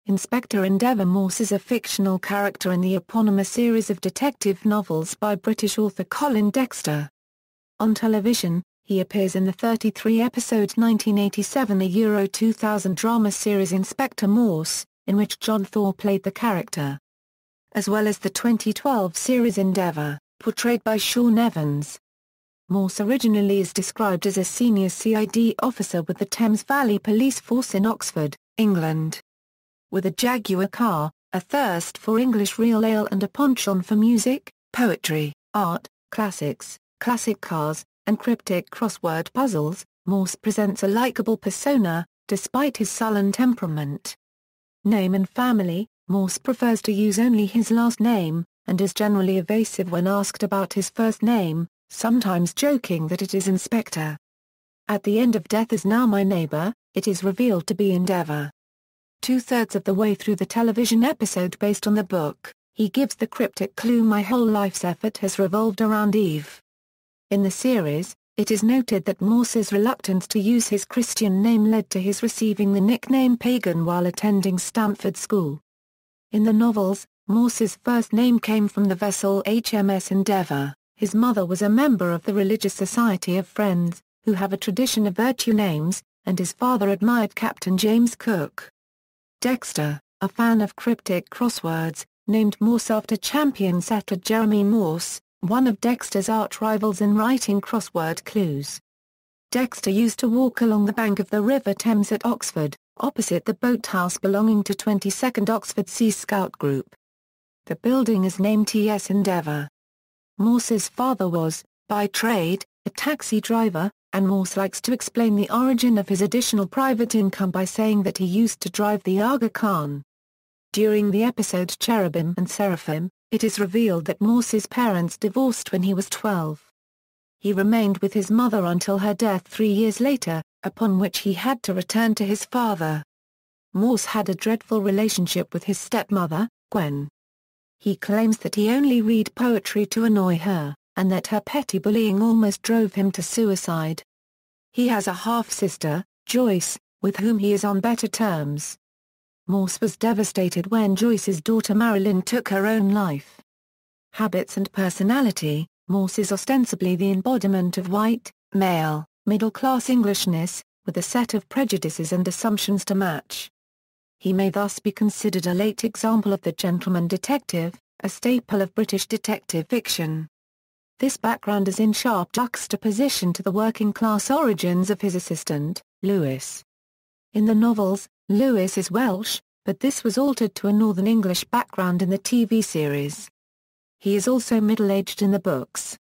Inspector Endeavour Morse is a fictional character in the eponymous series of detective novels by British author Colin Dexter. On television, he appears in the 33-episode 1987 Euro 2000 drama series Inspector Morse, in which John Thaw played the character, as well as the 2012 series Endeavour, portrayed by Shaun Evans. Morse originally is described as a senior CID officer with the Thames Valley Police Force in Oxford, England. With a Jaguar car, a thirst for English real ale and a penchant for music, poetry, art, classics, classic cars, and cryptic crossword puzzles, Morse presents a likeable persona, despite his sullen temperament. Name and family: Morse prefers to use only his last name, and is generally evasive when asked about his first name, sometimes joking that it is Inspector. At the end of Death Is Now My Neighbor, it is revealed to be Endeavour. Two-thirds of the way through the television episode based on the book, he gives the cryptic clue "My whole life's effort has revolved around Eve." In the series, it is noted that Morse's reluctance to use his Christian name led to his receiving the nickname Pagan while attending Stanford School. In the novels, Morse's first name came from the vessel HMS Endeavour. His mother was a member of the Religious Society of Friends, who have a tradition of virtue names, and his father admired Captain James Cook. Dexter, a fan of cryptic crosswords, named Morse after champion settler Jeremy Morse, one of Dexter's arch-rivals in writing crossword clues. Dexter used to walk along the bank of the River Thames at Oxford, opposite the boathouse belonging to 22nd Oxford Sea Scout Group. The building is named T.S. Endeavour. Morse's father was, by trade, a taxi driver, and Morse likes to explain the origin of his additional private income by saying that he used to drive the Aga Khan. During the episode Cherubim and Seraphim, it is revealed that Morse's parents divorced when he was 12. He remained with his mother until her death 3 years later, upon which he had to return to his father. Morse had a dreadful relationship with his stepmother, Gwen. He claims that he only read poetry to annoy her, and that her petty bullying almost drove him to suicide. He has a half-sister, Joyce, with whom he is on better terms. Morse was devastated when Joyce's daughter Marilyn took her own life. Habits and personality: Morse is ostensibly the embodiment of white, male, middle-class Englishness, with a set of prejudices and assumptions to match. He may thus be considered a late example of the gentleman detective, a staple of British detective fiction. This background is in sharp juxtaposition to the working-class origins of his assistant, Lewis. In the novels, Lewis is Welsh, but this was altered to a Northern English background in the TV series. He is also middle-aged in the books.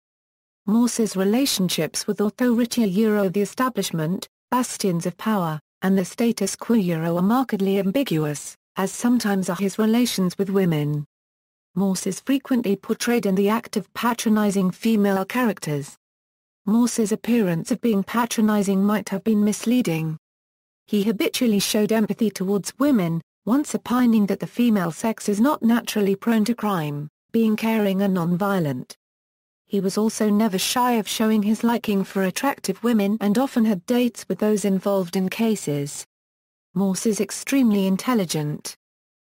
Morse's relationships with authority the establishment, bastions of power, and the status quo are markedly ambiguous, as sometimes are his relations with women. Morse is frequently portrayed in the act of patronizing female characters. Morse's appearance of being patronizing might have been misleading. He habitually showed empathy towards women, once opining that the female sex is not naturally prone to crime, being caring and non-violent. He was also never shy of showing his liking for attractive women and often had dates with those involved in cases. Morse is extremely intelligent.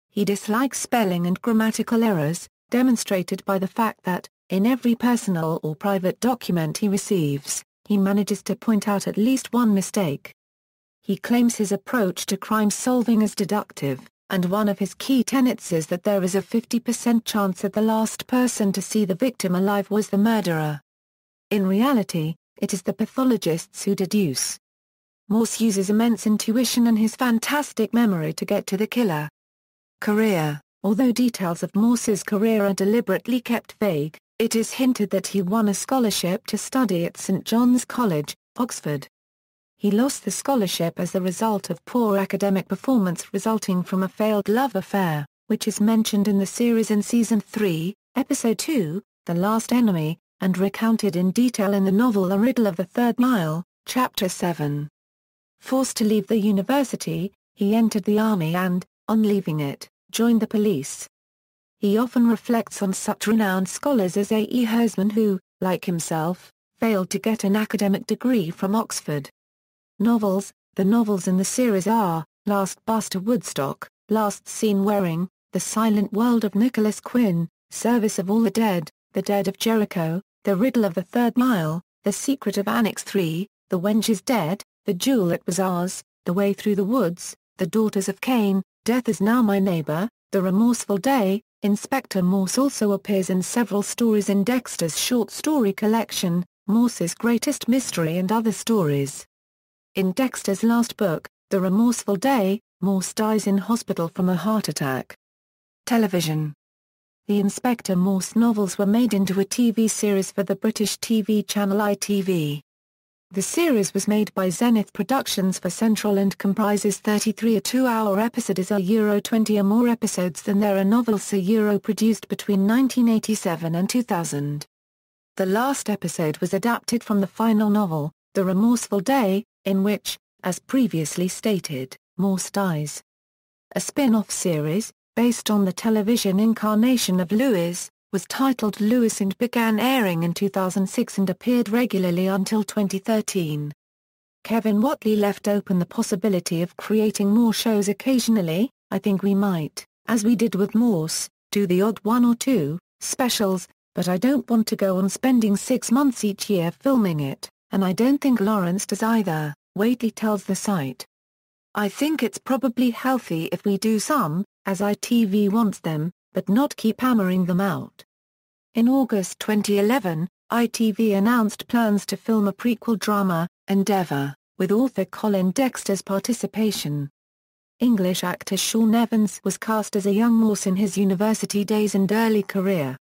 He dislikes spelling and grammatical errors, demonstrated by the fact that, in every personal or private document he receives, he manages to point out at least one mistake. He claims his approach to crime solving is deductive, and one of his key tenets is that there is a 50% chance that the last person to see the victim alive was the murderer. In reality, it is the pathologists who deduce. Morse uses immense intuition and his fantastic memory to get to the killer. Career: although details of Morse's career are deliberately kept vague, it is hinted that he won a scholarship to study at St John's College, Oxford. He lost the scholarship as the result of poor academic performance resulting from a failed love affair, which is mentioned in the series in Season 3, Episode 2, The Last Enemy, and recounted in detail in the novel A Riddle of the Third Mile, Chapter 7. Forced to leave the university, he entered the army and, on leaving it, joined the police. He often reflects on such renowned scholars as A. E. Hersman who, like himself, failed to get an academic degree from Oxford. Novels: the novels in the series are, Last Bus to Woodstock, Last Seen Wearing, The Silent World of Nicholas Quinn, Service of All the Dead of Jericho, The Riddle of the Third Mile, The Secret of Annex 3, The Wench is Dead, The Jewel That Was Ours, The Way Through the Woods, The Daughters of Cain, Death Is Now My Neighbor, The Remorseful Day. Inspector Morse also appears in several stories in Dexter's short story collection, Morse's Greatest Mystery and Other Stories. In Dexter's last book, The Remorseful Day, Morse dies in hospital from a heart attack. Television. The Inspector Morse novels were made into a TV series for the British TV channel ITV. The series was made by Zenith Productions for Central and comprises 33 2-hour episodes Euro 20 or more episodes than there are novels Euro produced between 1987 and 2000. The last episode was adapted from the final novel, The Remorseful Day, in which, as previously stated, Morse dies. A spin-off series, based on the television incarnation of Lewis, was titled Lewis and began airing in 2006 and appeared regularly until 2013. Kevin Whatley left open the possibility of creating more shows occasionally. I think we might, as we did with Morse, do the odd one or two specials, but I don't want to go on spending 6 months each year filming it, and I don't think Lawrence does either, Whatley tells the site. I think it's probably healthy if we do some, as ITV wants them, but not keep hammering them out. In August 2011, ITV announced plans to film a prequel drama, Endeavour, with author Colin Dexter's participation. English actor Shaun Evans was cast as a young Morse in his university days and early career.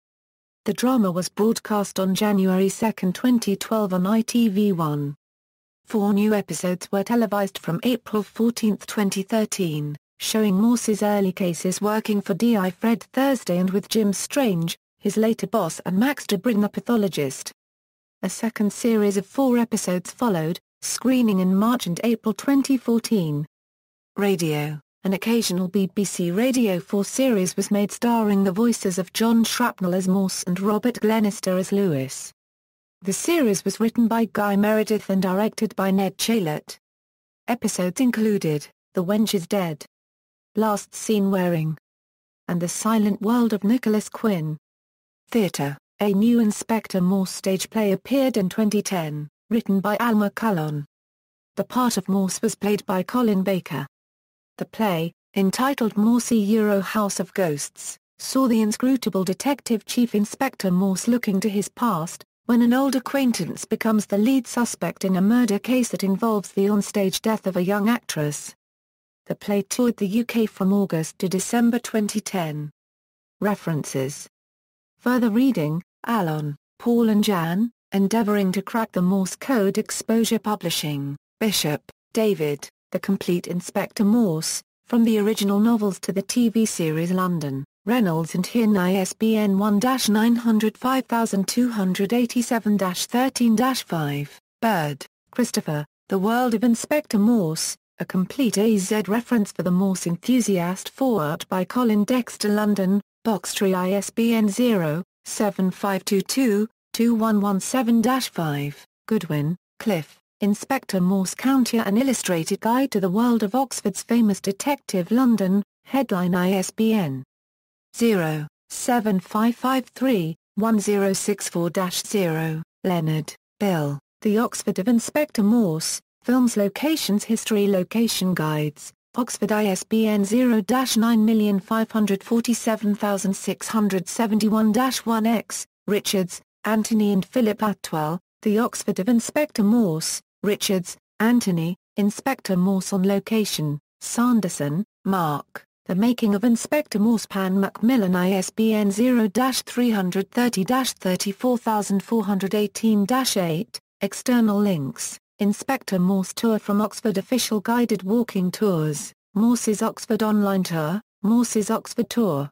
The drama was broadcast on January 2, 2012 on ITV1. 4 new episodes were televised from April 14, 2013. Showing Morse's early cases working for D.I. Fred Thursday and with Jim Strange, his later boss, and Max DeBryn the pathologist. A second series of 4 episodes followed, screening in March and April 2014. Radio. An occasional BBC Radio 4 series was made starring the voices of John Shrapnel as Morse and Robert Glenister as Lewis. The series was written by Guy Meredith and directed by Ned Chailett. Episodes included, The Wench is Dead, Last Seen Wearing, and The Silent World of Nicholas Quinn. Theatre. A new Inspector Morse stage play appeared in 2010, written by Alma Cullon. The part of Morse was played by Colin Baker. The play, entitled Morse Euro House of Ghosts, saw the inscrutable detective Chief Inspector Morse looking to his past, when an old acquaintance becomes the lead suspect in a murder case that involves the onstage death of a young actress. The play toured the UK from August to December 2010. References. Further reading, Alon, Paul and Jan, Endeavouring to Crack the Morse Code. Exposure Publishing, Bishop, David, The Complete Inspector Morse, From the Original Novels to the TV Series. London, Reynolds and Hinn. ISBN 1-905287-13-5. Bird, Christopher, The World of Inspector Morse, A Complete AZ Reference for the Morse Enthusiast. Foreword by Colin Dexter. London, Boxtree. ISBN 0-7522-2117-5. Goodwin, Cliff, Inspector Morse Counter, An Illustrated Guide to the World of Oxford's Famous Detective. London, Headline. ISBN 0-7553-1064-0. Leonard, Bill, The Oxford of Inspector Morse, Films. Locations. History. Location Guides, Oxford. ISBN 0-9547671-1X. Richards, Anthony and Philip Atwell, The Oxford of Inspector Morse, Richards, Anthony, Inspector Morse on Location, Sanderson, Mark, The Making of Inspector Morse. Pan Macmillan. ISBN 0-330-34418-8. External links, Inspector Morse Tour from Oxford. Official guided walking tours, Morse's Oxford Online Tour, Morse's Oxford Tour.